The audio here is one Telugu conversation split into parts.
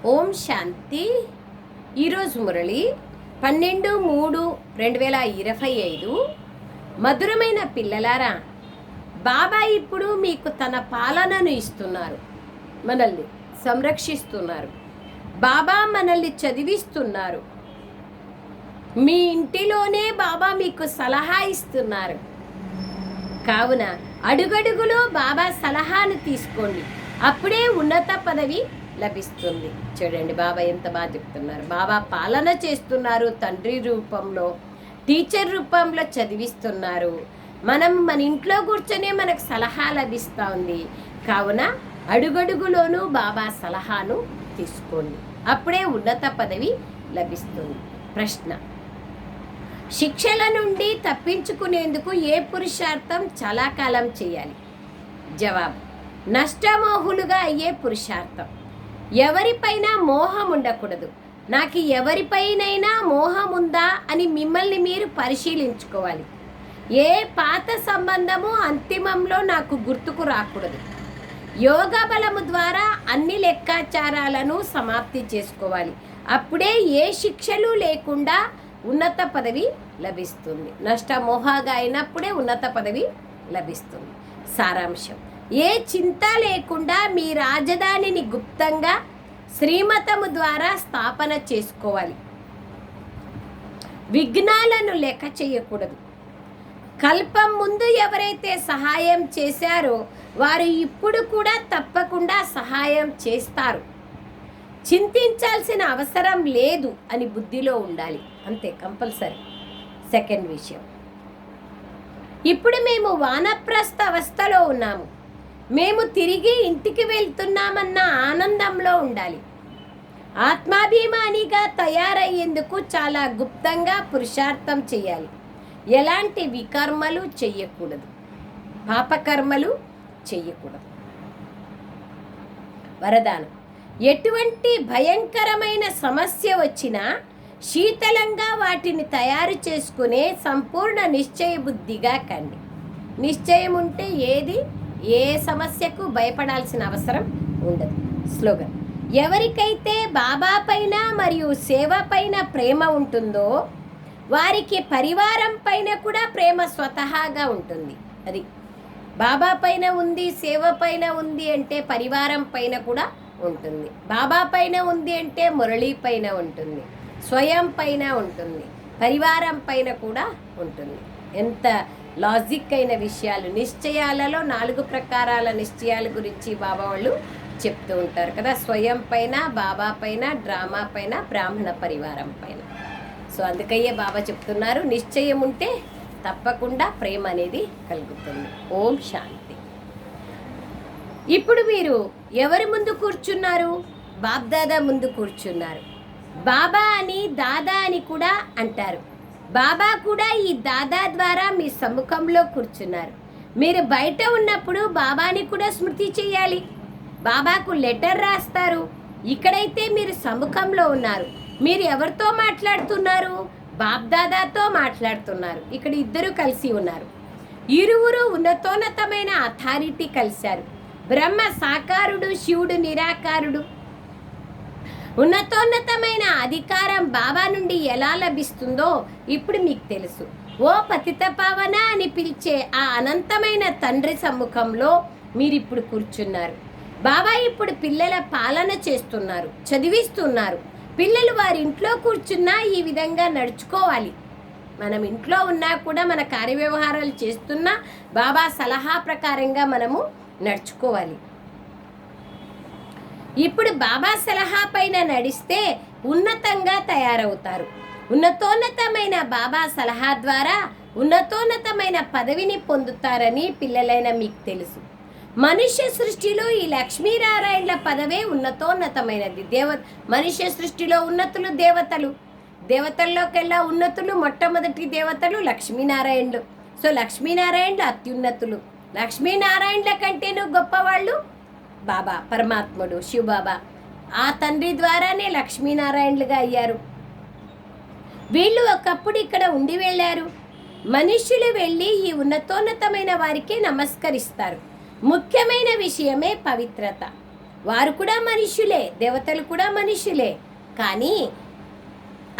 ఓం శాంతి. ఈరోజు మురళి 12/3/2025. మధురమైన పిల్లలారా, బాబా ఇప్పుడు మీకు తన పాలనను ఇస్తున్నారు, మనల్ని సంరక్షిస్తున్నారు. బాబా మనల్ని చదివిస్తున్నారు. మీ ఇంటిలోనే బాబా మీకు సలహా ఇస్తున్నారు. కావున అడుగడుగులో బాబా సలహాను తీసుకోండి, అప్పుడే ఉన్నత పదవి లభిస్తుంది. చూడండి బాబా ఎంత బాగా చెప్తున్నారు. బాబా పాలన చేస్తున్నారు, తండ్రి రూపంలో, టీచర్ రూపంలో చదివిస్తున్నారు. మనం మన ఇంట్లో కూర్చొనే మనకు సలహా లభిస్తూ ఉంది. కావున అడుగడుగులోనూ బాబా సలహాను తీసుకోండి, అప్పుడే ఉన్నత పదవి లభిస్తుంది. ప్రశ్న: శిక్షల నుండి తప్పించుకునేందుకు ఏ పురుషార్థం చాలా కాలం చేయాలి? జవాబు: నష్టమోహులుగా అయ్యే పురుషార్థం. ఎవరిపైన మోహం ఉండకూడదు. నాకు ఎవరిపైనైనా మోహం ఉందా అని మిమ్మల్ని మీరు పరిశీలించుకోవాలి. ఏ పాత సంబంధము అంతిమంలో నాకు గుర్తుకు రాకూడదు. యోగ బలము ద్వారా అన్ని లెక్కాచారాలను సమాప్తి చేసుకోవాలి. అప్పుడే ఏ శిక్షలు లేకుండా ఉన్నత పదవి లభిస్తుంది. నష్టమోహగా అయినప్పుడే ఉన్నత పదవి లభిస్తుంది. సారాంశం: ఏ చింత లేకుండా మీ రాజధానిని గుప్తంగా శ్రీమతము ద్వారా స్థాపన చేసుకోవాలి. విఘ్నాలను లెక్క చేయకూడదు. కల్పం ముందు ఎవరైతే సహాయం చేశారో వారు ఇప్పుడు కూడా తప్పకుండా సహాయం చేస్తారు. చింతించాల్సిన అవసరం లేదు అని బుద్ధిలో ఉండాలి, అంతే, కంపల్సరీ. సెకండ్ విషయం: ఇప్పుడు మేము వానప్రస్థ అవస్థలో ఉన్నాము. మేము తిరిగి ఇంటికి వెళ్తున్నామన్న ఆనందంలో ఉండాలి. ఆత్మాభిమానిగా తయారయ్యేందుకు చాలా గుప్తంగా పురుషార్థం చేయాలి. ఎలాంటి వికర్మలు చెయ్యకూడదు, పాపకర్మలు చెయ్యకూడదు. వరదానం: ఎటువంటి భయంకరమైన సమస్య వచ్చినా శీతలంగా వాటిని తయారు చేసుకునే సంపూర్ణ నిశ్చయ బుద్ధిగా కండి. నిశ్చయం ఉంటే ఏ సమస్యకు భయపడాల్సిన అవసరం ఉండదు. స్లోగన్: ఎవరికైతే బాబా పైన మరియు సేవ పైన ప్రేమ ఉంటుందో వారికి పరివారం పైన కూడా ప్రేమ స్వతహాగా ఉంటుంది. అది బాబా పైన ఉంది, సేవ పైన ఉంది అంటే పరివారం పైన కూడా ఉంటుంది. బాబా పైన ఉంది అంటే మురళీ పైన ఉంటుంది, స్వయం పైన ఉంటుంది, పరివారం పైన కూడా ఉంటుంది. ఎంత లాజిక్ అయిన విషయాలు! నిశ్చయాలలో 4 ప్రకారాల నిశ్చయాల గురించి బాబా వాళ్ళు చెప్తూ ఉంటారు కదా. స్వయం పైన, బాబా పైన, డ్రామా పైన, బ్రాహ్మణ పరివారం పైన. సో అందుకయ్యే బాబా చెప్తున్నారు, నిశ్చయం ఉంటే తప్పకుండా ప్రేమ అనేది కలుగుతుంది. ఓం శాంతి. ఇప్పుడు మీరు ఎవరి ముందు కూర్చున్నారు? బాబ్దాదా ముందు కూర్చున్నారు. బాబా అని, దాదా అని కూడా అంటారు. బాబా కూడా ఈ దాదా ద్వారా మీ సముఖంలో కూర్చున్నారు. మీరు బయట ఉన్నప్పుడు బాబాని కూడా స్మృతి చేయాలి. బాబాకు లెటర్ రాస్తారు. ఇక్కడైతే మీరు సముఖంలో ఉన్నారు. మీరు ఎవరితో మాట్లాడుతున్నారు? బాబ్దాదాతో మాట్లాడుతున్నారు. ఇక్కడ ఇద్దరు కలిసి ఉన్నారు. ఇరువురు ఉన్నతోన్నతమైన అథారిటీ కలిశారు. బ్రహ్మ సాకారుడు, శివుడు నిరాకారుడు. ఉన్నతోన్నతమైన అధికారం బాబా నుండి ఎలా లభిస్తుందో ఇప్పుడు మీకు తెలుసు. ఓ పతిత పావన అని పిలిచే ఆ అనంతమైన తండ్రి సమ్ముఖంలో మీరిప్పుడు కూర్చున్నారు. బాబా ఇప్పుడు పిల్లల పాలన చేస్తున్నారు, చదివిస్తున్నారు. పిల్లలు వారి ఇంట్లో కూర్చున్నా ఈ విధంగా నడుచుకోవాలి. మనం ఇంట్లో ఉన్నా కూడా మన కార్యవ్యవహారాలు చేస్తున్నా బాబా సలహా ప్రకారంగా మనము నడుచుకోవాలి. ఇప్పుడు బాబా సలహా పైన నడిస్తే ఉన్నతంగా తయారవుతారు. ఉన్నతోన్నతమైన బాబా సలహా ద్వారా ఉన్నతోన్నతమైన పదవిని పొందుతారని పిల్లలైన మీకు తెలుసు. మనుష్య సృష్టిలో ఈ లక్ష్మీనారాయణల పదవే ఉన్నతోన్నతమైనది. మనుష్య సృష్టిలో ఉన్నతులు దేవతలు, దేవతల్లోకెల్లా ఉన్నతులు, మొట్టమొదటి దేవతలు లక్ష్మీనారాయణులు. సో లక్ష్మీనారాయణులు అత్యున్నతులు. లక్ష్మీనారాయణుల కంటేనూ గొప్పవాళ్ళు బాబా, పరమాత్ముడు, శివబాబా. ఆ తండ్రి ద్వారానే లక్ష్మీనారాయణులుగా అయ్యారు. వీళ్ళు ఒకప్పుడు ఇక్కడ ఉండి వెళ్ళారు. మనుష్యులు వెళ్ళి ఈ ఉన్నతోన్నతమైన వారికి నమస్కరిస్తారు. ముఖ్యమైన విషయమే పవిత్రత. వారు కూడా మనుష్యులే, దేవతలు కూడా మనుష్యులే. కానీ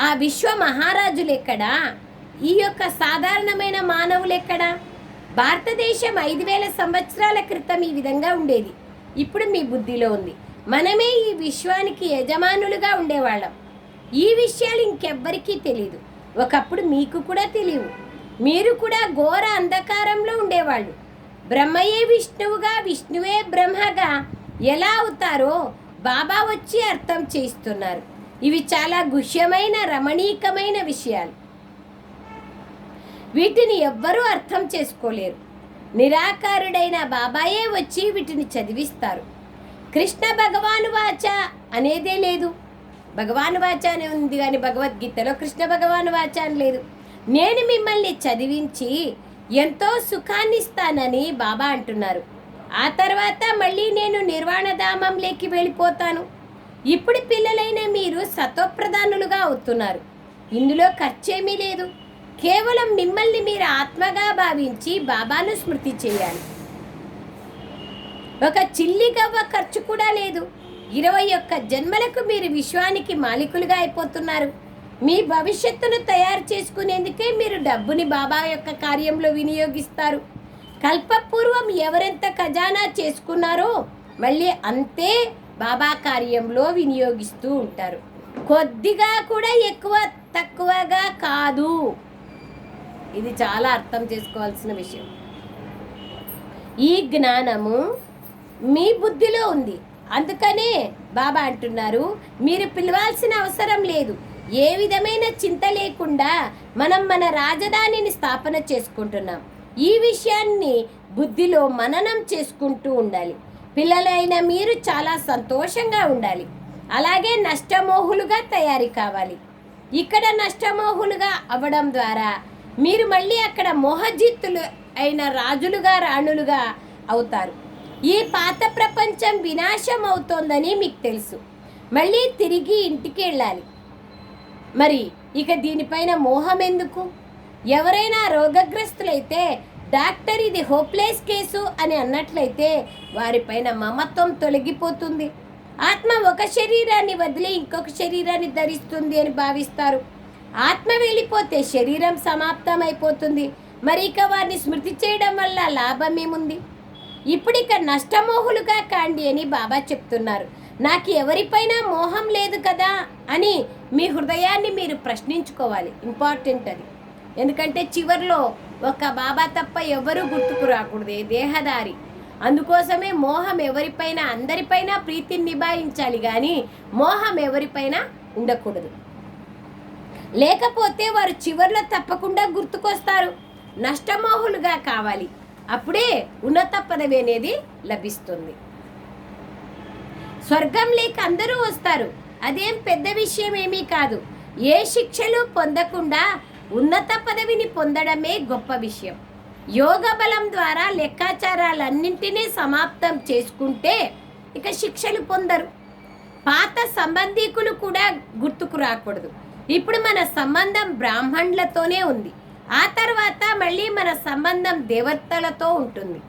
ఆ విశ్వ మహారాజులు ఎక్కడా? ఈ యొక్క సాధారణమైన మానవులు ఎక్కడా? భారతదేశం 5000 సంవత్సరాల క్రితం ఈ విధంగా ఉండేది. ఇప్పుడు మీ బుద్ధిలో ఉంది. మనమే ఈ విశ్వానికి యజమానులుగా ఉండేవాళ్ళం. ఈ విషయాలు ఇంకెవ్వరికీ తెలియదు. ఒకప్పుడు మీకు కూడా తెలియవు. మీరు కూడా ఘోర అంధకారంలో ఉండేవాళ్ళు. బ్రహ్మయే విష్ణువుగా, విష్ణువే బ్రహ్మగా ఎలా అవుతారో బాబా వచ్చి అర్థం చేయిస్తున్నారు. ఇవి చాలా గుహ్యమైన రమణీకమైన విషయాలు. వీటిని ఎవ్వరూ అర్థం చేసుకోలేరు. నిరాకారుడైన బాబాయే వచ్చి వీటిని చదివిస్తారు. కృష్ణ భగవాను వాచ అనేదే లేదు. భగవాను వాచ అనే ఉంది కానీ భగవద్గీతలో కృష్ణ భగవాను వాచ అని లేదు. నేను మిమ్మల్ని చదివించి ఎంతో సుఖాన్ని ఇస్తానని బాబా అంటున్నారు. ఆ తర్వాత మళ్ళీ నేను నిర్వాణధామంలోకి వెళ్ళిపోతాను. ఇప్పుడు పిల్లలైన మీరు సతోప్రధానులుగా అవుతున్నారు. ఇందులో ఖర్చేమీ లేదు. కేవలం మిమ్మల్ని మీరు ఆత్మగా భావించి బాబాను స్మృతి చేయాలి. ఒక చిల్లి గవ్వ ఖర్చు కూడా లేదు. 21 జన్మలకు మీరు విశ్వానికి మాలికులుగా అయిపోతున్నారు. మీ భవిష్యత్తును తయారు చేసుకునేందుకే మీరు డబ్బుని బాబా యొక్క కార్యంలో వినియోగిస్తారు. కల్పపూర్వం ఎవరెంత ఖజానా చేసుకున్నారో మళ్ళీ అంతే బాబా కార్యంలో వినియోగిస్తూ ఉంటారు. కొద్దిగా కూడా ఎక్కువ తక్కువగా కాదు. ఇది చాలా అర్థం చేసుకోవాల్సిన విషయం. ఈ జ్ఞానము మీ బుద్ధిలో ఉంది. అందుకనే బాబా అంటున్నారు, మీరు పిలవాల్సిన అవసరం లేదు. ఏ విధమైన చింత లేకుండా మనం మన రాజధానిని స్థాపన చేసుకుంటున్నాం. ఈ విషయాన్ని బుద్ధిలో మననం చేసుకుంటూ ఉండాలి. పిల్లలైన మీరు చాలా సంతోషంగా ఉండాలి. అలాగే నష్టమోహులుగా తయారు కావాలి. ఇక్కడ నష్టమోహులుగా అవ్వడం ద్వారా మీరు మళ్ళీ అక్కడ మోహజిత్తులు అయిన రాజులుగా రాణులుగా అవుతారు. ఈ పాత ప్రపంచం వినాశం అవుతోందని మీకు తెలుసు. మళ్ళీ తిరిగి ఇంటికి వెళ్ళాలి. మరి ఇక దీనిపైన మోహం ఎందుకు? ఎవరైనా రోగగ్రస్తులైతే డాక్టర్ ఇది హోప్లెస్ కేసు అని అన్నట్లయితే వారిపైన మమత్వం తొలగిపోతుంది. ఆత్మ ఒక శరీరాన్ని వదిలి ఇంకొక శరీరాన్ని ధరిస్తుంది అని భావిస్తారు. ఆత్మ వెళ్ళిపోతే శరీరం సమాప్తం అయిపోతుంది. మరి ఇక వారిని స్మృతి చేయడం వల్ల లాభం ఏముంది? ఇప్పుడు ఇక నష్టమోహులుగా కాండి అని బాబా చెప్తున్నారు. నాకు ఎవరిపైన మోహం లేదు కదా అని మీ హృదయాన్ని మీరు ప్రశ్నించుకోవాలి. ఇంపార్టెంట్ అది. ఎందుకంటే చివరిలో ఒక బాబా తప్ప ఎవరూ గుర్తుకు రాకూడదు, దేహదారి. అందుకోసమే మోహం ఎవరిపైన, అందరిపైన ప్రీతిని నిభాయించాలి కానీ మోహం ఎవరిపైన ఉండకూడదు. లేకపోతే వారు చివరిలో తప్పకుండా గుర్తుకొస్తారు. నష్టమోహులుగా కావాలి. అప్పుడే ఉన్నత పదవి అనేది లభిస్తుంది. స్వర్గం లేక అందరూ వస్తారు. అదేం పెద్ద విషయం ఏమీ కాదు. ఏ శిక్షలు పొందకుండా ఉన్నత పదవిని పొందడమే గొప్ప విషయం. యోగ బలం ద్వారా లెక్కాచారాలన్నింటినీ సమాప్తం చేసుకుంటే ఇక శిక్షలు పొందరు. పాత సంబంధీకులు కూడా గుర్తుకు రాకూడదు. ఇప్పుడు మన సంబంధం బ్రాహ్మణులతోనే ఉంది. ఆ తర్వాత మళ్ళీ మన సంబంధం దేవతలతో ఉంటుంది.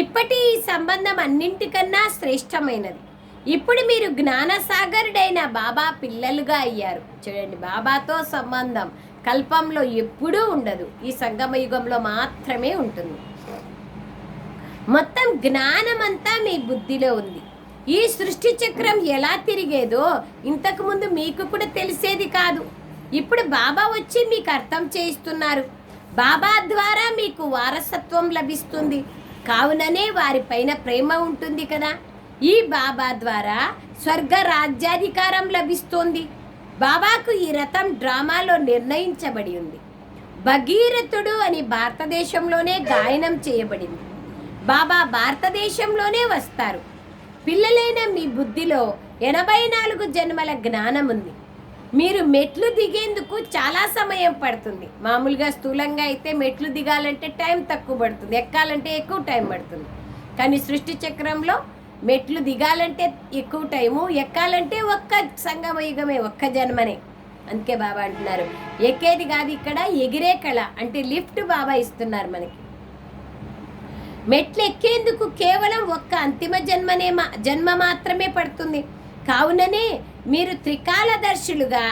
ఇప్పటి ఈ సంబంధం అన్నింటికన్నా శ్రేష్టమైనది. ఇప్పుడు మీరు జ్ఞానసాగరుడైన బాబా పిల్లలుగా అయ్యారు. చూడండి, బాబాతో సంబంధం కల్పంలో ఎప్పుడూ ఉండదు. ఈ సంగమ యుగంలో మాత్రమే ఉంటుంది. మొత్తం జ్ఞానమంతా మీ బుద్ధిలో ఉంది. ఈ సృష్టి చక్రం ఎలా తిరిగేదో ఇంతకుముందు మీకు కూడా తెలిసేది కాదు. ఇప్పుడు బాబా వచ్చి మీకు అర్థం చేయిస్తున్నారు. బాబా ద్వారా మీకు వారసత్వం లభిస్తుంది. కావుననే వారిపైన ప్రేమ ఉంటుంది కదా. ఈ బాబా ద్వారా స్వర్గ రాజ్యాధికారం లభిస్తుంది. బాబాకు ఈ రథం డ్రామాలో నిర్ణయించబడి ఉంది. భగీరథుడు అని భారతదేశంలోనే గాయనం చేయబడింది. బాబా భారతదేశంలోనే వస్తారు. పిల్లలైన మీ బుద్ధిలో 84 జన్మల జ్ఞానం ఉంది. మీరు మెట్లు దిగేందుకు చాలా సమయం పడుతుంది. మామూలుగా స్థూలంగా అయితే మెట్లు దిగాలంటే టైం తక్కువ పడుతుంది, ఎక్కాలంటే ఎక్కువ టైం పడుతుంది. కానీ సృష్టి చక్రంలో మెట్లు దిగాలంటే ఎక్కువ టైము, ఎక్కాలంటే ఒక్క సంగమ యుగమే, ఒక్క జన్మనే. అందుకే బాబా అంటున్నారు, ఎక్కేది కాదు ఇక్కడ ఎగిరే కళ అంటే లిఫ్ట్ బాబా ఇస్తున్నారు మనకి. మెట్లు ఎక్కేందుకు కేవలం ఒక్క అంతిమ జన్మ మాత్రమే పడుతుంది. కావుననే మీరు త్రికాలదర్శులుగా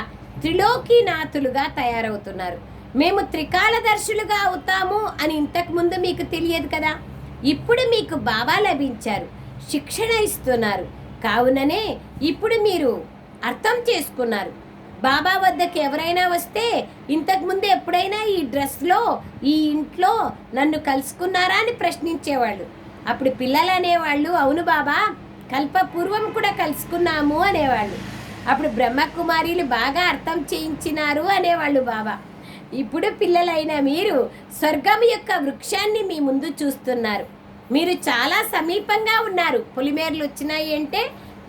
త్రిలోకీనాథులుగా తయారవుతున్నారు. మేము త్రికాలదర్శులుగా అవుతాము అని ఇంతకుముందు మీకు తెలియదు కదా. ఇప్పుడు మీకు బాబా లభించారు, శిక్షణ ఇస్తున్నారు. కావుననే ఇప్పుడు మీరు అర్థం చేసుకున్నారు. బాబా వద్దకు ఎవరైనా వస్తే ఇంతకుముందు ఎప్పుడైనా ఈ డ్రెస్లో ఈ ఇంట్లో నన్ను కలుసుకున్నారా అని ప్రశ్నించేవాళ్ళు. అప్పుడు పిల్లలు అనేవాళ్ళు, అవును బాబా, కల్పపూర్వం కూడా కలుసుకున్నాము అనేవాళ్ళు. అప్పుడు బ్రహ్మకుమారీలు బాగా అర్థం చేయించినారు అనేవాళ్ళు బాబా. ఇప్పుడు పిల్లలైన మీరు స్వర్గం యొక్క వృక్షాన్ని మీ ముందు చూస్తున్నారు. మీరు చాలా సమీపంగా ఉన్నారు. పొలిమేరలు వచ్చినాయి అంటే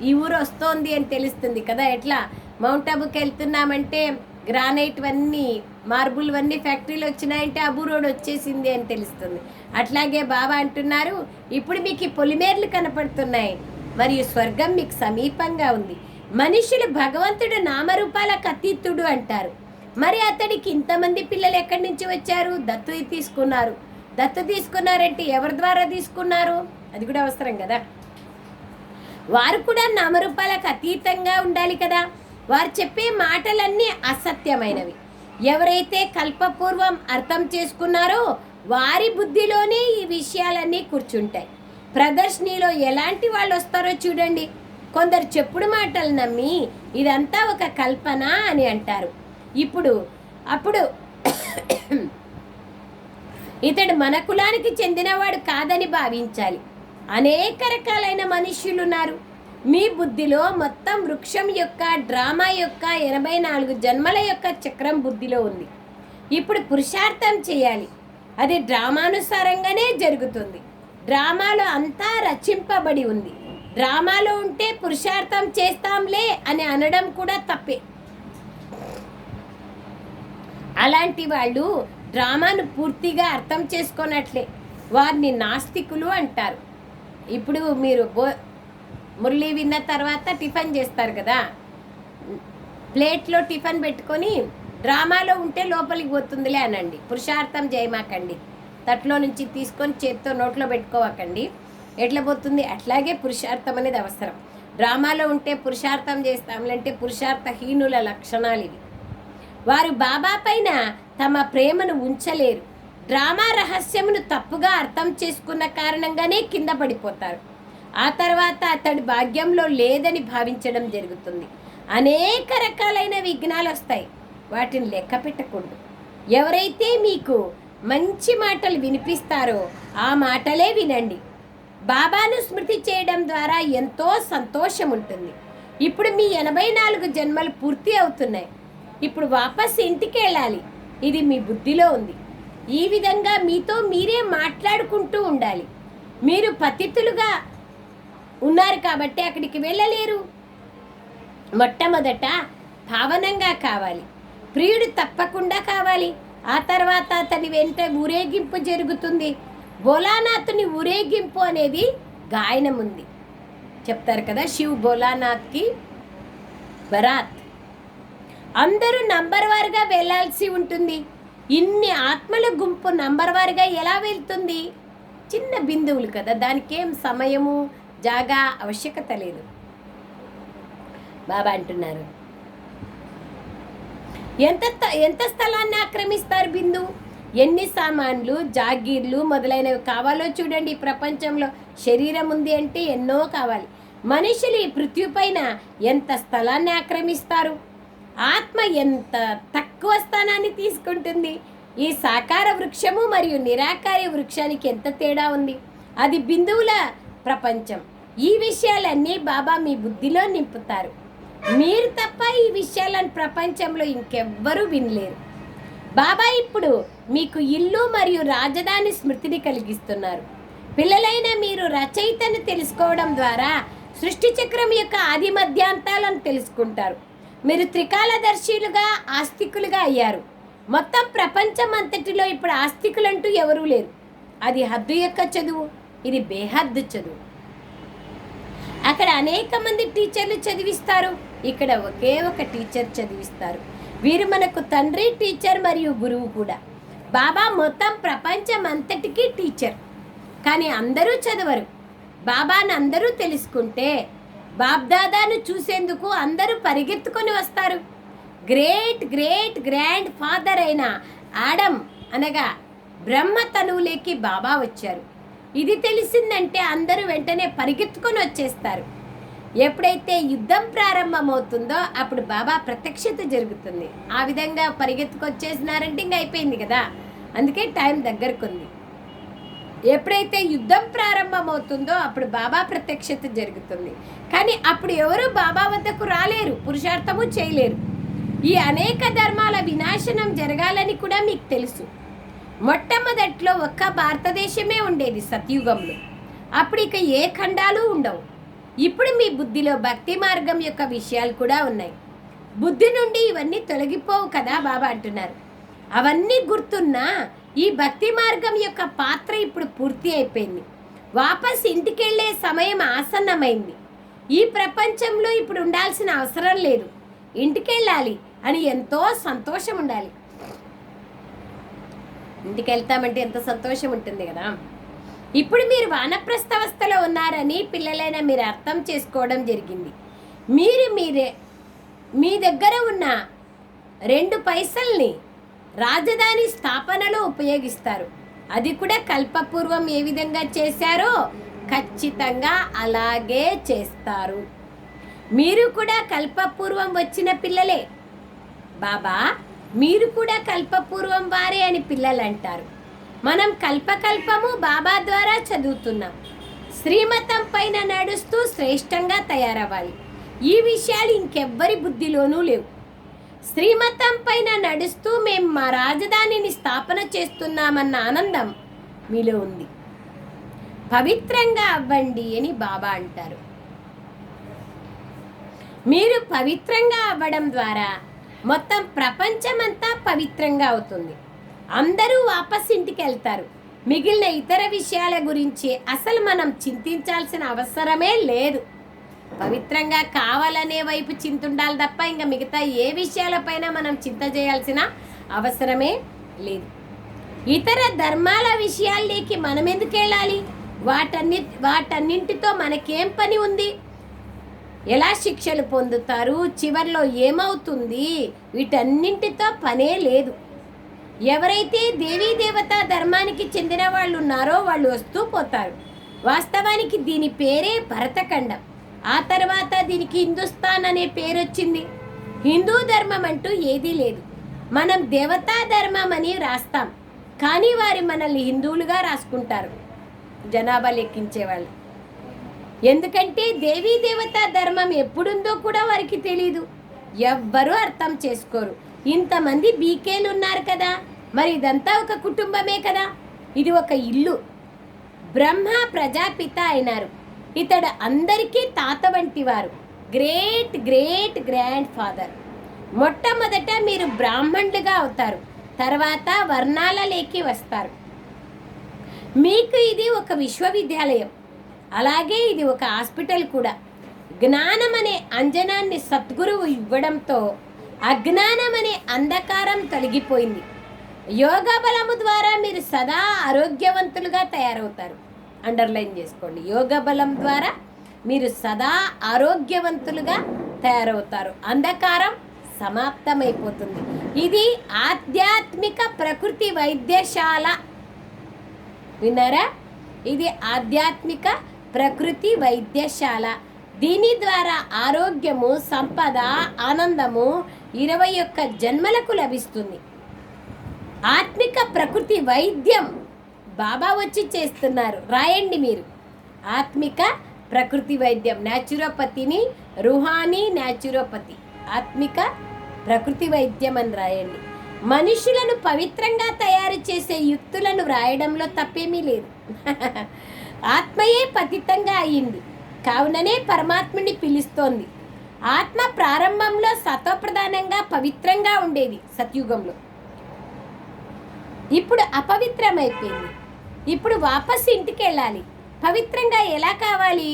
ఈ ఊరు వస్తోంది అని తెలుస్తుంది కదా. ఎట్లా మౌంట్ అబుకి వెళ్తున్నామంటే గ్రానైట్ వన్నీ మార్బుల్ వన్నీ ఫ్యాక్టరీలు వచ్చినాయంటే అబు రోడ్ వచ్చేసింది అని తెలుస్తుంది. అట్లాగే బాబా అంటున్నారు, ఇప్పుడు మీకు ఈ పొలిమేరలు కనపడుతున్నాయి, మరియు స్వర్గం మీకు సమీపంగా ఉంది. మనుషులు భగవంతుడు నామరూపాలకు అతీతుడు అంటారు. మరి అతడికి ఇంతమంది పిల్లలు ఎక్కడి నుంచి వచ్చారు? దత్తు తీసుకున్నారు. దత్తు తీసుకున్నారంటే ఎవరి ద్వారా తీసుకున్నారు? అది కూడా అవసరం కదా. వారు కూడా నామరూపాలకు అతీతంగా ఉండాలి కదా. వారు చెప్పే మాటలన్నీ అసత్యమైనవి. ఎవరైతే కల్పపూర్వం అర్థం చేసుకున్నారో వారి బుద్ధిలోనే ఈ విషయాలన్నీ కూర్చుంటాయి. ప్రదర్శనలో ఎలాంటి వాళ్ళు వస్తారో చూడండి. కొందరు చెప్పుడు మాటలు నమ్మి ఇదంతా ఒక కల్పన అని అంటారు. అప్పుడు ఇతడు మన కులానికి చెందినవాడు కాదని భావించాలి. అనేక రకాలైన మనుష్యులున్నారు. మీ బుద్ధిలో మొత్తం వృక్షం యొక్క డ్రామా యొక్క 84 జన్మల యొక్క చక్రం బుద్ధిలో ఉంది. ఇప్పుడు పురుషార్థం చేయాలి. అది డ్రామానుసారంగానే జరుగుతుంది. డ్రామాలో అంతా రచింపబడి ఉంది. డ్రామాలో ఉంటే పురుషార్థం చేస్తాంలే అని అనడం కూడా తప్పే. అలాంటి వాళ్ళు డ్రామాను పూర్తిగా అర్థం చేసుకున్నట్లే. వారిని నాస్తికులు అంటారు. ఇప్పుడు మీరు మురళి విన్న తర్వాత టిఫిన్ చేస్తారు కదా, ప్లేట్లో టిఫిన్ పెట్టుకొని డ్రామాలో ఉంటే లోపలికి పోతుందిలే అనండి. పురుషార్థం చేయమాకండి. తట్లో నుంచి తీసుకొని చేత్తో నోట్లో పెట్టుకోవకండి. ఎట్లా పోతుంది? అట్లాగే పురుషార్థం అనేది అవసరం. డ్రామాలో ఉంటే పురుషార్థం చేస్తాంలంటే పురుషార్థహీనుల లక్షణాలు ఇవి. వారు బాబా పైన తమ ప్రేమను ఉంచలేరు. డ్రామా రహస్యమును తప్పుగా అర్థం చేసుకున్న కారణంగానే కింద పడిపోతారు. ఆ తర్వాత అతడి భాగ్యంలో లేదని భావించడం జరుగుతుంది. అనేక రకాలైన విఘ్నాలు వస్తాయి. వాటిని లెక్క పెట్టకూడదు. ఎవరైతే మీకు మంచి మాటలు వినిపిస్తారో ఆ మాటలే వినండి. బాబాను స్మృతి చేయడం ద్వారా ఎంతో సంతోషం ఉంటుంది. ఇప్పుడు మీ 84 జన్మలు పూర్తి అవుతున్నాయి. ఇప్పుడు వాపస్ ఇంటికి వెళ్ళాలి. ఇది మీ బుద్ధిలో ఉంది. ఈ విధంగా మీతో మీరే మాట్లాడుకుంటూ ఉండాలి. మీరు పతితులుగా ఉన్నారు కాబట్టి అక్కడికి వెళ్ళలేరు. మొట్టమొదట పావనంగా కావాలి. ప్రియుడు తప్పకుండా కావాలి. ఆ తర్వాత అతని వెంట ఊరేగింపు జరుగుతుంది. భోలానాథుని ఊరేగింపు అనేది గాయనం ఉంది. చెప్తారు కదా, శివ్ భోలానాథ్కి బరాత్. అందరూ నంబర్ వారుగా వెళ్ళాల్సి ఉంటుంది. ఇన్ని ఆత్మల గుంపు నంబర్ వారుగా ఎలా వెళ్తుంది? చిన్న బిందువులు కదా, దానికేం సమయము జాగా ఆవశ్యకత లేదు. బాబా అంటున్నారు, ఎంత స్థలాన్ని ఆక్రమిస్తారు బిందువు? ఎన్ని సామాన్లు, జాగీర్లు మొదలైనవి కావాలో చూడండి. ఈ ప్రపంచంలో శరీరం ఉంది అంటే ఎన్నో కావాలి. మనుషులు ఈ పృథ్వీ పైన ఎంత స్థలాన్ని ఆక్రమిస్తారు? ఆత్మ ఎంత తక్కువ స్థానాన్ని తీసుకుంటుంది? ఈ సాకార వృక్షము మరియు నిరాకార వృక్షానికి ఎంత తేడా ఉంది? అది బిందువుల ప్రపంచం. ఈ విషయాలన్నీ బాబా మీ బుద్ధిలో నింపుతారు. మీరు తప్ప ఈ విషయాలను ప్రపంచంలో ఇంకెవ్వరూ వినలేరు. బాబా ఇప్పుడు మీకు ఇల్లు మరియు రాజధాని స్మృతిని కలిగిస్తున్నారు. పిల్లలైన మీరు రచయితను తెలుసుకోవడం ద్వారా సృష్టి చక్రం యొక్క ఆది మధ్యాంతాలను తెలుసుకుంటారు. మీరు త్రికాలదర్శులుగా ఆస్తికులుగా అయ్యారు. మొత్తం ప్రపంచం అంతటిలో ఇప్పుడు ఆస్తికులంటూ ఎవరూ లేరు. అది హద్దు యొక్క చదువు, ఇది బేహద్దు చదువు. అక్కడ అనేక మంది టీచర్లు చదివిస్తారు, ఇక్కడ ఒకే ఒక టీచర్ చదివిస్తారు. వీరు మనకు తండ్రి, టీచర్ మరియు గురువు కూడా. బాబా మొత్తం ప్రపంచం అంతటికీ టీచర్. కానీ అందరూ చదవరు. బాబాను అందరూ తెలుసుకుంటే బాబ్దాదాను చూసేందుకు అందరూ పరిగెత్తుకొని వస్తారు. గ్రేట్ గ్రేట్ గ్రాండ్ ఫాదర్ అయిన ఆడమ్ అనగా బ్రహ్మ తనువులేకి బాబా వచ్చారు. ఇది తెలిసిందంటే అందరూ వెంటనే పరిగెత్తుకొని వచ్చేస్తారు. ఎప్పుడైతే యుద్ధం ప్రారంభమవుతుందో అప్పుడు బాబా ప్రత్యక్షత జరుగుతుంది. ఆ విధంగా పరిగెత్తుకొచ్చేసినారంటే ఇంకా అయిపోయింది కదా. అందుకే టైం దగ్గరకుంది. ఎప్పుడైతే యుద్ధం ప్రారంభమవుతుందో అప్పుడు బాబా ప్రత్యక్షత జరుగుతుంది. కానీ అప్పుడు ఎవరు బాబా వద్దకు రాలేరు, పురుషార్థము చేయలేరు. ఈ అనేక ధర్మాల వినాశనం జరగాలని కూడా మీకు తెలుసు. మొట్టమొదట్లో ఒక్క భారతదేశమే ఉండేది సత్యుగంలో. అప్పుడు ఇక ఏ ఖండాలు ఉండవు. ఇప్పుడు మీ బుద్ధిలో భక్తి మార్గం యొక్క విషయాలు కూడా ఉన్నాయి. బుద్ధి నుండి ఇవన్నీ తొలగిపోవు కదా బాబా అంటున్నారు. అవన్నీ గుర్తున్నా ఈ భక్తి మార్గం యొక్క పాత్ర ఇప్పుడు పూర్తి అయిపోయింది. వాపస్ ఇంటికెళ్ళే సమయం ఆసన్నమైంది. ఈ ప్రపంచంలో ఇప్పుడు ఉండాల్సిన అవసరం లేదు. ఇంటికెళ్ళాలి అని ఎంతో సంతోషం ఉండాలి. ఇంటికి వెళ్తామంటే ఎంత సంతోషం ఉంటుంది కదా. ఇప్పుడు మీరు వానప్రస్థావస్థలో ఉన్నారని పిల్లలైన మీరు అర్థం చేసుకోవడం జరిగింది. మీరే మీ దగ్గర ఉన్న 2 పైసల్ని రాజధాని స్థాపనలో ఉపయోగిస్తారు. అది కూడా కల్పపూర్వం ఏ విధంగా చేశారో ఖచ్చితంగా అలాగే చేస్తారు. మీరు కూడా కల్పపూర్వం వచ్చిన పిల్లలే. బాబా మీరు కూడా కల్పపూర్వం వారే అని పిల్లలు అంటారు. మనం కల్పకల్పము బాబా ద్వారా చదువుతున్నాం. శ్రీమతం పైన నడుస్తూ శ్రేష్టంగా తయారవ్వాలి. ఈ విషయాలు ఇంకెవ్వరి బుద్ధిలోనూ లేవు. శ్రీమతం పైన నడుస్తూ మేము మా రాజధానిని స్థాపన చేస్తున్నామన్న ఆనందం మీలో ఉంది. పవిత్రంగా అవ్వండి అని బాబా అంటారు. మీరు పవిత్రంగా అవ్వడం ద్వారా మొత్తం ప్రపంచమంతా పవిత్రంగా అవుతుంది. అందరూ వాపస్ ఇంటికి వెళ్తారు. మిగిలిన ఇతర విషయాల గురించి అసలు మనం చింతించాల్సిన అవసరమే లేదు. పవిత్రంగా కావాలనే వైపు చింతుండాలి తప్ప ఇంకా మిగతా ఏ విషయాలపైన మనం చింత చేయాల్సిన అవసరమే లేదు. ఇతర ధర్మాల విషయాల్లోకి మనం ఎందుకు వెళ్ళాలి? వాటన్నింటితో మనకేం పని ఉంది? ఎలా శిక్షలు పొందుతారు, చివర్లో ఏమవుతుంది, వీటన్నింటితో పనే లేదు. ఎవరైతే దేవీ దేవతా ధర్మానికి చెందిన వాళ్ళు ఉన్నారో వాళ్ళు వస్తూ పోతారు. వాస్తవానికి దీని పేరే భరతఖండం. ఆ తర్వాత దీనికి హిందుస్థాన్ అనే పేరు వచ్చింది. హిందూ ధర్మం అంటూ ఏదీ లేదు. మనం దేవతా ధర్మం అని రాస్తాం, కానీ వారు మనల్ని హిందువులుగా రాసుకుంటారు జనాభా లెక్కించేవాళ్ళు. ఎందుకంటే దేవీ దేవతా ధర్మం ఎప్పుడుందో కూడా వారికి తెలీదు. ఎవ్వరూ అర్థం చేసుకోరు. ఇంతమంది బీకేలు ఉన్నారు కదా, మరి ఇదంతా ఒక కుటుంబమే కదా. ఇది ఒక ఇల్లు. బ్రహ్మ ప్రజాపిత అయినారు. ఇతడు అందరికీ తాత వంటి వారు. Great great grand father. మొట్టమొదట మీరు బ్రాహ్మణులుగా అవుతారు, తర్వాత వర్ణాలలోకి వస్తారు. మీకు ఇది ఒక విశ్వవిద్యాలయం, అలాగే ఇది ఒక హాస్పిటల్ కూడా. జ్ఞానం అనే అంజనాన్ని సద్గురువు ఇవ్వడంతో అజ్ఞానం అనే అంధకారం తొలగిపోయింది. యోగ బలము ద్వారా మీరు సదా ఆరోగ్యవంతులుగా తయారవుతారు. అండర్లైన్ చేసుకోండి. యోగ బలం ద్వారా మీరు సదా ఆరోగ్యవంతులుగా తయారవుతారు. అంధకారం సమాప్తమైపోతుంది. ఇది ఆధ్యాత్మిక ప్రకృతి వైద్యశాల. విన్నారా? ఇది ఆధ్యాత్మిక ప్రకృతి వైద్యశాల. దీని ద్వారా ఆరోగ్యము, సంపద, ఆనందము 21 జన్మలకు లభిస్తుంది. ఆత్మిక ప్రకృతి వైద్యం బాబా వచ్చి చేస్తున్నారు. రాయండి మీరు. ఆత్మిక ప్రకృతి వైద్యం, న్యాచురోపతిని, రుహానీ న్యాచురోపతి, ఆత్మిక ప్రకృతి వైద్యం అని రాయండి. మనుషులను పవిత్రంగా తయారు చేసే యుక్తులను వ్రాయడంలో తప్పేమీ లేదు. ఆత్మయే పతితంగా అయ్యింది, కావుననే పరమాత్ముని పిలుస్తోంది. ఆత్మ ప్రారంభంలో సత్వప్రధానంగా పవిత్రంగా ఉండేది సత్యుగంలో. ఇప్పుడు అపవిత్రమైపోయింది. ఇప్పుడు వాపస్ ఇంటికి వెళ్ళాలి. పవిత్రంగా ఎలా కావాలి?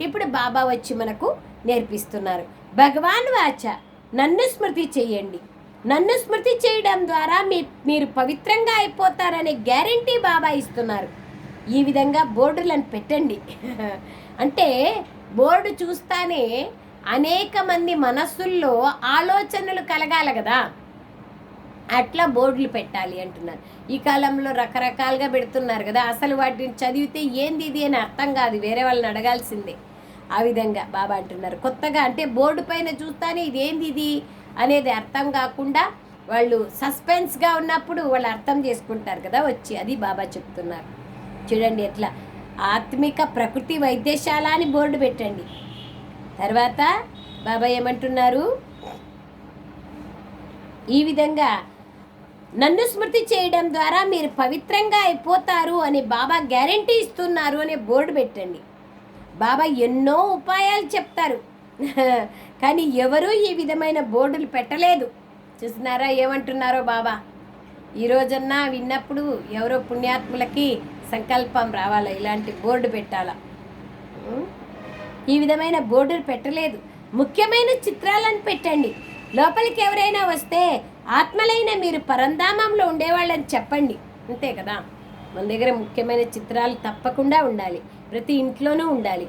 ఇప్పుడు బాబా వచ్చి మనకు నేర్పిస్తున్నారు. భగవాన్ వాచ, నన్ను స్మృతి చేయండి. నన్ను స్మృతి చేయడం ద్వారా మీరు పవిత్రంగా అయిపోతారనే గ్యారంటీ బాబా ఇస్తున్నారు. ఈ విధంగా బోర్డులను పెట్టండి. అంటే బోర్డు చూస్తానే అనేక మంది మనస్సుల్లో ఆలోచనలు కలగాలి కదా, అట్లా బోర్డులు పెట్టాలి అంటున్నారు. ఈ కాలంలో రకరకాలుగా పెడుతున్నారు కదా, అసలు వాటిని చదివితే ఏంది ఇది అని అర్థం కాదు, వేరే వాళ్ళని అడగాల్సిందే. ఆ విధంగా బాబా అంటున్నారు. కొత్తగా అంటే బోర్డు పైన చూస్తానే ఇదేంది ఇది అనేది అర్థం కాకుండా వాళ్ళు సస్పెన్స్గా ఉన్నప్పుడు వాళ్ళు అర్థం చేసుకుంటారు కదా వచ్చి, అది బాబా చెప్తున్నారు. చూడండి ఎట్లా ఆత్మిక ప్రకృతి వైద్యశాల అని బోర్డు పెట్టండి. తర్వాత బాబా ఏమంటున్నారు, ఈ విధంగా నన్ను స్మృతి చేయడం ద్వారా మీరు పవిత్రంగా అయిపోతారు అని బాబా గ్యారంటీ ఇస్తున్నారు అనే బోర్డు పెట్టండి. బాబా ఎన్నో ఉపాయాలు చెప్తారు, కానీ ఎవరూ ఈ విధమైన బోర్డులు పెట్టలేదు. చూస్తున్నారా ఏమంటున్నారో బాబా. ఈరోజన్నా విన్నప్పుడు ఎవరో పుణ్యాత్ములకి సంకల్పం రావాలా, ఇలాంటి బోర్డు పెట్టాలా. ఈ విధమైన బోర్డులు పెట్టలేదు. ముఖ్యమైన చిత్రాలను పెట్టండి. లోపలికి ఎవరైనా వస్తే ఆత్మలైన మీరు పరంధామంలో ఉండేవాళ్ళని చెప్పండి, అంతే కదా. మన దగ్గర ముఖ్యమైన చిత్రాలు తప్పకుండా ఉండాలి, ప్రతి ఇంట్లోనూ ఉండాలి.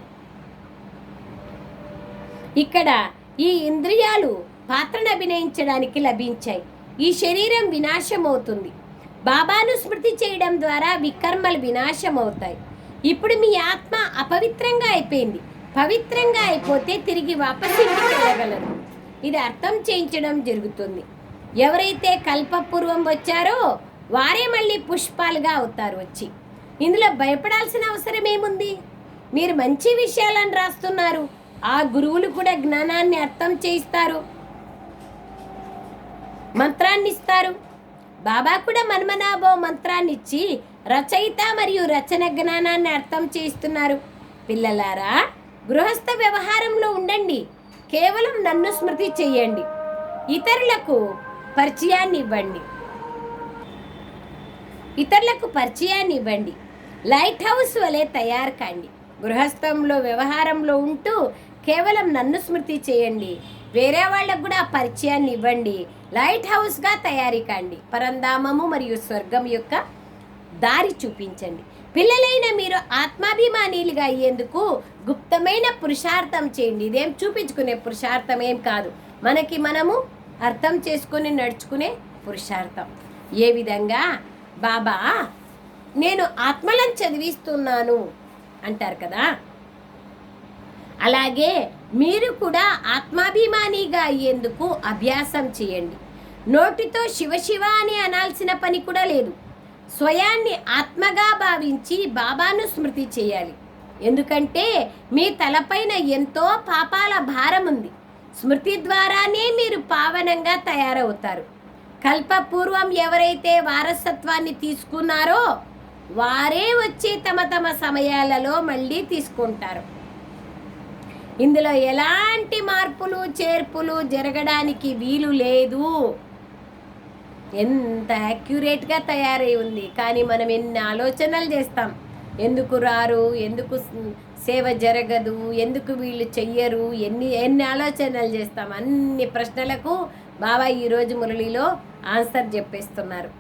ఇక్కడ ఈ ఇంద్రియాలు పాత్రను అభినయించడానికి లభించాయి. ఈ శరీరం వినాశం అవుతుంది. బాబాను స్మృతి చేయడం ద్వారా వికర్మలు వినాశం అవుతాయి. ఇప్పుడు మీ ఆత్మ అపవిత్రంగా అయిపోయింది. పవిత్రంగా అయిపోతే తిరిగి వాపసు ఇంటికి వెళ్ళగలరు. ఇది అర్థం చేయించడం జరుగుతుంది. ఎవరైతే కల్పపూర్వం వచ్చారో వారే మళ్ళీ పుష్పాలుగా అవుతారు వచ్చి. ఇందులో భయపడాల్సిన అవసరం ఏముంది? మీరు మంచి విషయాలను రాస్తున్నారు. ఆ గురువులు కూడా జ్ఞానాన్ని అర్థం చేయిస్తారు, మంత్రాన్ని ఇస్తారు. బాబా కూడా మన్మనాభో మంత్రాన్ని ఇచ్చి రచయిత మరియు రచన జ్ఞానాన్ని అర్థం చేయిస్తున్నారు. పిల్లలారా, గృహస్థ వ్యవహారంలో ఉండండి. కేవలం నన్ను స్మృతి చెయ్యండి. ఇతరులకు పరిచయాన్ని ఇవ్వండి. లైట్ హౌస్ వలె తయారు కాండి. గృహస్థంలో వ్యవహారంలో ఉంటూ కేవలం నన్ను స్మృతి చేయండి. వేరే వాళ్ళకు కూడా పరిచయాన్ని ఇవ్వండి. లైట్ హౌస్గా తయారీ కాండి. పరంధామము మరియు స్వర్గం యొక్క దారి చూపించండి. పిల్లలైన మీరు ఆత్మాభిమానీలుగా అయ్యేందుకు గుప్తమైన పురుషార్థం చేయండి. ఇదేం చూపించుకునే పురుషార్థం ఏం కాదు, మనకి మనము అర్థం చేసుకుని నడుచుకునే పురుషార్థం. ఏ విధంగా బాబా నేను ఆత్మలను చదివిస్తున్నాను అంటారు కదా, అలాగే మీరు కూడా ఆత్మాభిమానిగా అయ్యేందుకు అభ్యాసం చేయండి. నోటితో శివ శివ అని అనాల్సిన పని కూడా లేదు. స్వయాన్ని ఆత్మగా భావించి బాబాను స్మృతి చేయాలి. ఎందుకంటే మీ తలపైన ఎంతో పాపాల భారం ఉంది. స్మృతి ద్వారానే మీరు పావనంగా తయారవుతారు. కల్పపూర్వం ఎవరైతే వారసత్వాన్ని తీసుకున్నారో వారే వచ్చి తమ తమ సమయాలలో మళ్ళీ తీసుకుంటారు. ఇందులో ఎలాంటి మార్పులు చేర్పులు జరగడానికి వీలు లేదు. ఎంత యాక్యురేట్గా తయారై ఉంది. కానీ మనం ఎన్ని ఆలోచనలు చేస్తాం, ఎందుకు రారు, ఎందుకు సేవ జరగదు, ఎందుకు వీళ్ళు చెయ్యరు, ఎన్ని ఆలోచనలు చేస్తాం. అన్ని ప్రశ్నలకు బాబా ఈరోజు మురళిలో ఆన్సర్ చెప్పేస్తున్నారు.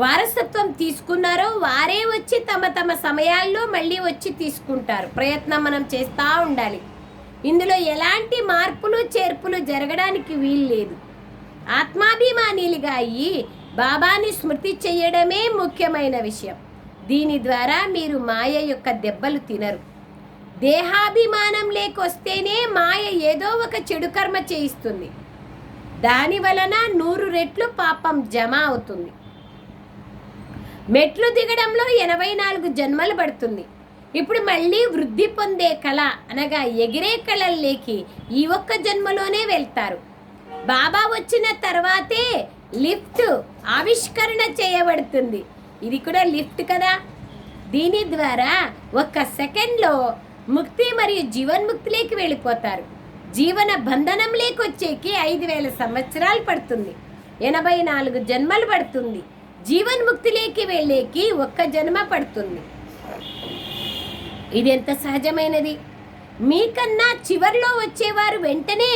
వారసత్వం తీసుకున్నారో వారే వచ్చి తమ తమ సమయాల్లో మళ్ళీ వచ్చి తీసుకుంటారు. ప్రయత్నం మనం చేస్తూ ఉండాలి. ఇందులో ఎలాంటి మార్పులు చేర్పులు జరగడానికి వీలు లేదు. ఆత్మాభిమానిలుగా అయ్యి బాబాని స్మృతి చేయడమే ముఖ్యమైన విషయం. దీని ద్వారా మీరు మాయ యొక్క దెబ్బలు తినరు. దేహాభిమానం లేకొస్తేనే మాయ ఏదో ఒక చెడు కర్మ చేయిస్తుంది. దాని వలన 100 రెట్లు పాపం జమ అవుతుంది. మెట్లు దిగడంలో 84 జన్మలు పడుతుంది. ఇప్పుడు మళ్ళీ వృద్ధి పొందే కళ అనగా ఎగిరే కళల్లోకి ఈ ఒక్క జన్మలోనే వెళ్తారు. బాబా వచ్చిన తర్వాతే లిఫ్ట్ ఆవిష్కరణ చేయబడుతుంది. ఇది కూడా లిఫ్ట్ కదా. దీని ద్వారా ఒక్క సెకండ్లో ముక్తి మరియు జీవన్ముక్తిలోకి వెళ్ళిపోతారు. జీవన బంధనం లేకొచ్చేకి 5000 సంవత్సరాలు పడుతుంది. 84 జన్మలు పడుతుంది. జీవన్ముక్తిలోకి వెళ్ళేకి ఒక్క జన్మ పడుతుంది. ఇది ఎంత సహజమైనది. మీకన్నా చివరిలో వచ్చేవారు వెంటనే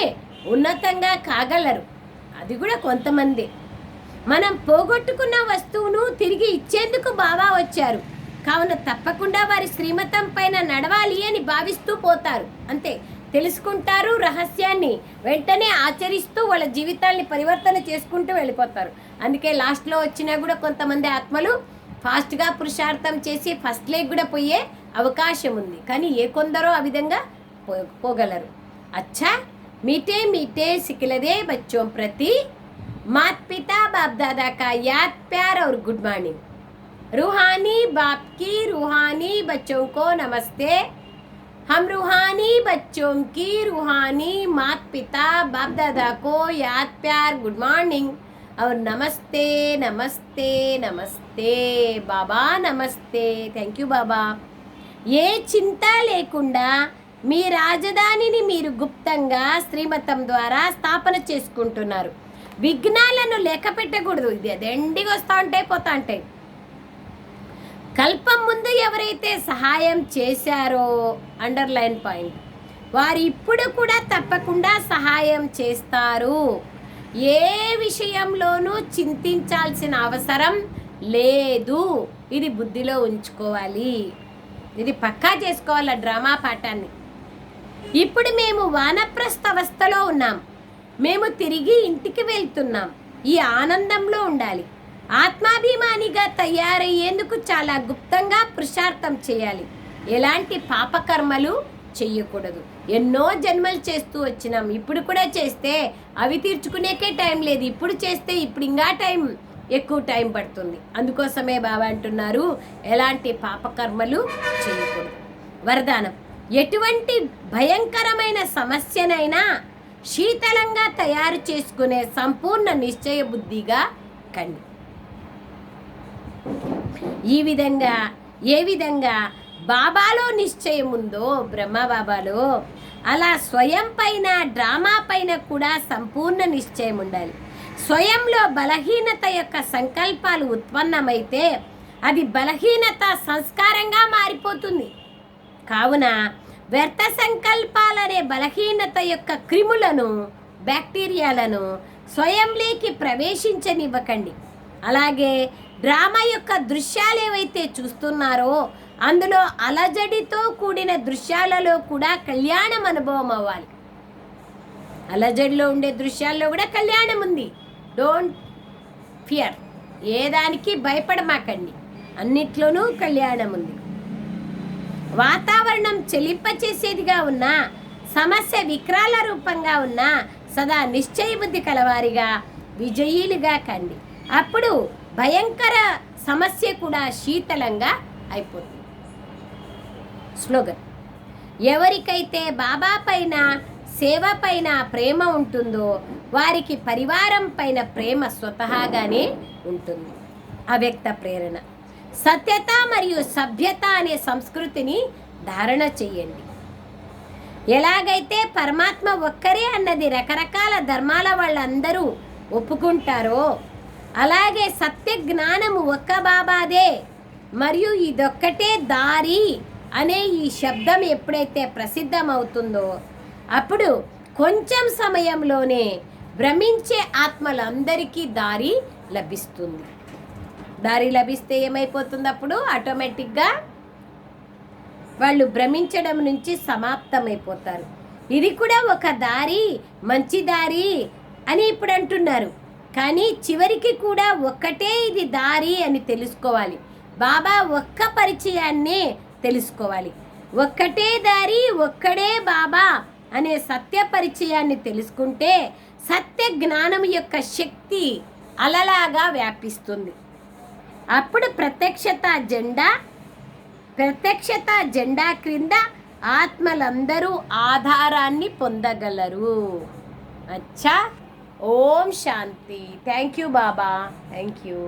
ఉన్నతంగా కాగలరు. అది కూడా కొంతమంది. మనం పోగొట్టుకున్న వస్తువును తిరిగి ఇచ్చేందుకు బాబా వచ్చారు. కావున తప్పకుండా వారి శ్రీమతం పైన నడవాలి అని భావిస్తూ పోతారు. అంతే, తెలుసుకుంటారు రహస్యాన్ని, వెంటనే ఆచరిస్తూ వాళ్ళ జీవితాన్ని పరివర్తన చేసుకుంటూ వెళ్ళిపోతారు. అందుకే లాస్ట్లో వచ్చినా కూడా కొంతమంది ఆత్మలు ఫాస్ట్గా పురుషార్థం చేసి ఫస్ట్ లేక్ కూడా పోయే అవకాశం ఉంది. కానీ ఏ కొందరో ఆ విధంగా పోగలరు. అచ్చా, मीठे मीठे सिखलदे बच्चों प्रति माता पिता बाप दादा का याद प्यार और गुड मॉर्निंग। रूहानी बाप की रूहानी बच्चों को नमस्ते। हम रूहानी बच्चों की रूहानी माता पिता बाप दादा को याद प्यार गुड मॉर्निंग और नमस्ते नमस्ते नमस्ते बाबा, नमस्ते, थैंक यू बाबा। ఏ చింత లేకుండా మీ రాజధానిని మీరు గుప్తంగా శ్రీమతం ద్వారా స్థాపన చేసుకుంటున్నారు. విఘ్నాలను లెక్క పెట్టకూడదు. ఇది అదెండిగా వస్తూ ఉంటాయి, పోతా ఉంటాయి. కల్పం ముందు ఎవరైతే సహాయం చేశారో, అండర్లైన్ పాయింట్, వారు ఇప్పుడు కూడా తప్పకుండా సహాయం చేస్తారు. ఏ విషయంలోనూ చింతించాల్సిన అవసరం లేదు. ఇది బుద్ధిలో ఉంచుకోవాలి. ఇది పక్కా చేసుకోవాలి డ్రామా పాఠాన్ని. ఇప్పుడు మేము వానప్రస్థ అవస్థలో ఉన్నాం. మేము తిరిగి ఇంటికి వెళ్తున్నాం. ఈ ఆనందంలో ఉండాలి. ఆత్మాభిమానిగా తయారయ్యేందుకు చాలా గుప్తంగా పురుషార్థం చేయాలి. ఎలాంటి పాపకర్మలు చెయ్యకూడదు. ఎన్నో జన్మలు చేస్తూ వచ్చినాం. ఇప్పుడు కూడా చేస్తే అవి తీర్చుకునేకే టైం లేదు. ఇప్పుడు చేస్తే ఇప్పుడు ఇంకా ఎక్కువ టైం పడుతుంది. అందుకోసమే బాబా అంటున్నారు, ఎలాంటి పాపకర్మలు చేయకూడదు. వరదానం, ఎటువంటి భయంకరమైన సమస్యనైనా శీతలంగా తయారు చేసుకునే సంపూర్ణ నిశ్చయ బుద్ధిగా కండి. ఈ విధంగా ఏ విధంగా బాబాలో నిశ్చయం ఉందో, బ్రహ్మ బాబాలో, అలా స్వయం పైన డ్రామా పైన కూడా సంపూర్ణ నిశ్చయం ఉండాలి. స్వయంలో బలహీనత యొక్క సంకల్పాలు ఉత్పన్నమైతే అది బలహీనత సంస్కారంగా మారిపోతుంది. కావున వ్యర్థ సంకల్పాలనే బలహీనత యొక్క క్రిములను, బ్యాక్టీరియాలను స్వయంలోకి ప్రవేశించనివ్వకండి. అలాగే డ్రామా యొక్క దృశ్యాలు ఏవైతే చూస్తున్నారో అందులో అలజడితో కూడిన దృశ్యాలలో కూడా కళ్యాణం అనుభవం అవ్వాలి. అలజడిలో ఉండే దృశ్యాల్లో కూడా కళ్యాణం ఉంది. డోంట్ ఫియర్, ఏ దానికి భయపడమాకండి, అన్నిట్లోనూ కళ్యాణం ఉంది. వాతావరణం చెలింపచేసేదిగా ఉన్న, సమస్య వికరాల రూపంగా ఉన్న సదా నిశ్చయ బుద్ధి కలవారిగా విజయీలుగా కండి. అప్పుడు భయంకర సమస్య కూడా శీతలంగా అయిపోతుంది. స్లోగన్, ఎవరికైతే బాబా పైన, సేవ పైన ప్రేమ ఉంటుందో వారికి పరివారం పైన ప్రేమ స్వతహాగానే ఉంటుంది. అవ్యక్త ప్రేరణ, సత్యత మరియు సభ్యత అనే సంస్కృతిని ధారణ చేయండి. ఎలాగైతే పరమాత్మ ఒక్కరే అన్నది రకరకాల ధర్మాల వాళ్ళందరూ ఒప్పుకుంటారో, అలాగే సత్య జ్ఞానము ఒక్క బాబాదే మరియు ఇదొక్కటే దారి అనే ఈ శబ్దం ఎప్పుడైతే ప్రసిద్ధమవుతుందో అప్పుడు కొంచెం సమయంలోనే భ్రమించే ఆత్మలందరికీ దారి లభిస్తుంది. దారి లభిస్తే ఏమైపోతుంది? అప్పుడు ఆటోమేటిక్గా వాళ్ళు భ్రమించడం నుంచి సమాప్తమైపోతారు. ఇది కూడా ఒక దారి, మంచి దారి అని ఇప్పుడు అంటున్నారు. కానీ చివరికి కూడా ఒక్కటే ఇది దారి అని తెలుసుకోవాలి. బాబా ఒక్క పరిచయాన్నే తెలుసుకోవాలి. ఒక్కటే దారి, ఒక్కడే బాబా అనే సత్య పరిచయాన్ని తెలుసుకుంటే సత్య జ్ఞానం యొక్క శక్తి అలలాగా వ్యాపిస్తుంది. అప్పుడు ప్రత్యక్షత జెండా క్రింద ఆత్మలందరూ ఆధారాన్ని పొందగలరు. అచ్చా, ఓం శాంతి. Thank you Baba, thank you.